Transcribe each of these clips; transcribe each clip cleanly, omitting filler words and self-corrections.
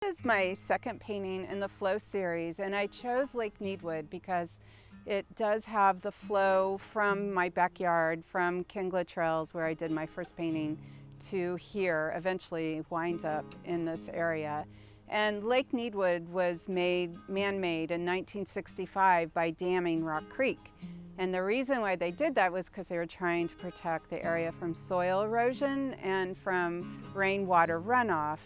This is my second painting in the flow series, and I chose Lake Needwood because it does have the flow from my backyard, from Kingla Trails where I did my first painting, to here, eventually winds up in this area. And Lake Needwood was man-made in 1965 by damming Rock Creek. And the reason why they did that was because they were trying to protect the area from soil erosion and from rainwater runoff.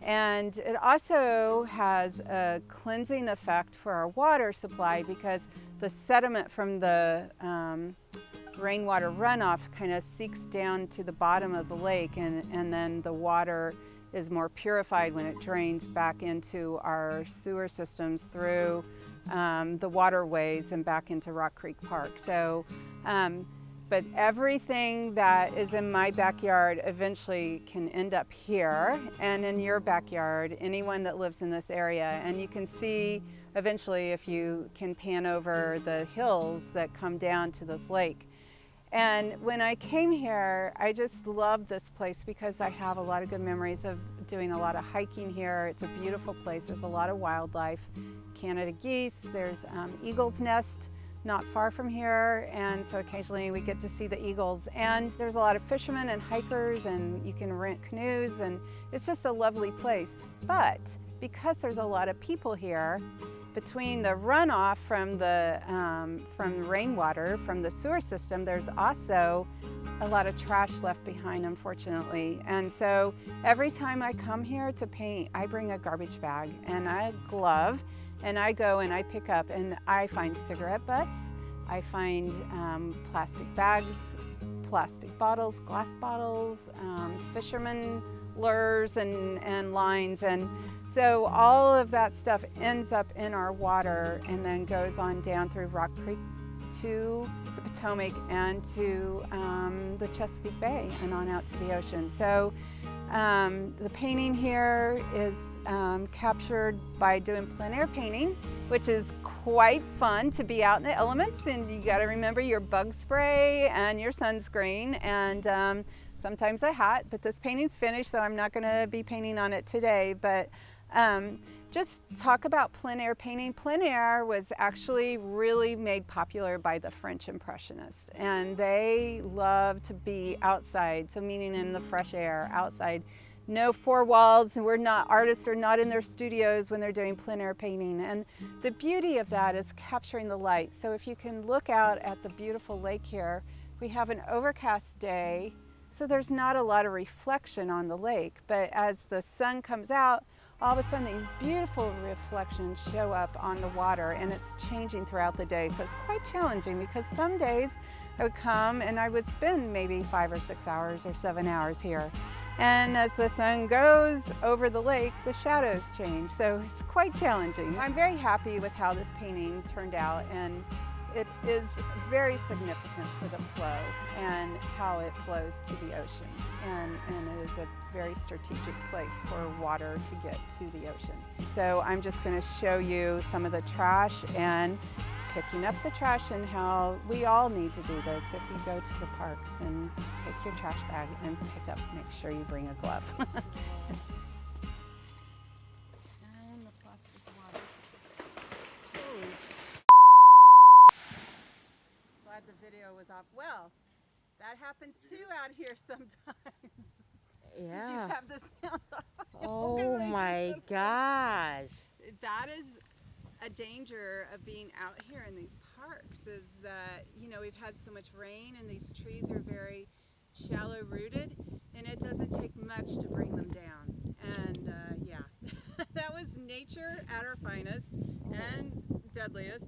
And it also has a cleansing effect for our water supply because the sediment from the rainwater runoff kind of seeps down to the bottom of the lake, and then the water is more purified when it drains back into our sewer systems through the waterways and back into Rock Creek Park. So, but everything that is in my backyard eventually can end up here and in your backyard, anyone that lives in this area. And you can see eventually, if you can pan over the hills that come down to this lake. And when I came here, I just loved this place because I have a lot of good memories of doing a lot of hiking here. It's a beautiful place. There's a lot of wildlife, Canada geese, there's eagle's nest not far from here, and so occasionally we get to see the eagles. And there's a lot of fishermen and hikers, and you can rent canoes, and it's just a lovely place. But because there's a lot of people here, between the runoff from the rainwater from the sewer system, there's also a lot of trash left behind, unfortunately. And so every time I come here to paint, I bring a garbage bag and a glove, and I go and I pick up, and I find cigarette butts, I find plastic bags, plastic bottles, glass bottles, fisherman lures and lines. And so all of that stuff ends up in our water and then goes on down through Rock Creek to the Potomac and to the Chesapeake Bay and on out to the ocean. So the painting here is captured by doing plein air painting, which is quite fun to be out in the elements, and you got to remember your bug spray and your sunscreen and sometimes a hat. But this painting's finished, so I'm not going to be painting on it today. But just talk about plein air painting. Plein air was actually really made popular by the French Impressionists, and they love to be outside, so meaning in the fresh air, outside. No four walls, and artists are not in their studios when they're doing plein air painting. And the beauty of that is capturing the light. So if you can look out at the beautiful lake here, we have an overcast day, so there's not a lot of reflection on the lake, but as the sun comes out, all of a sudden these beautiful reflections show up on the water, and it's changing throughout the day. So it's quite challenging because some days I would come and I would spend maybe 5 or 6 hours or 7 hours here. And as the sun goes over the lake, the shadows change. So it's quite challenging. I'm very happy with how this painting turned out, and it is very significant for the flow and how it flows to the ocean. And it is a very strategic place for water to get to the ocean. So I'm just going to show you some of the trash and picking up the trash and how we all need to do this. If you go to the parks and take your trash bag and pick up, make sure you bring a glove. And the plastic water. Glad the video was off. Well, that happens too out here sometimes. Yeah. Did you have the sound off? Oh my gosh. That is a danger of being out here in these parks, is that, you know, we've had so much rain and these trees are very shallow rooted, and it doesn't take much to bring them down. And yeah, that was nature at our finest and deadliest.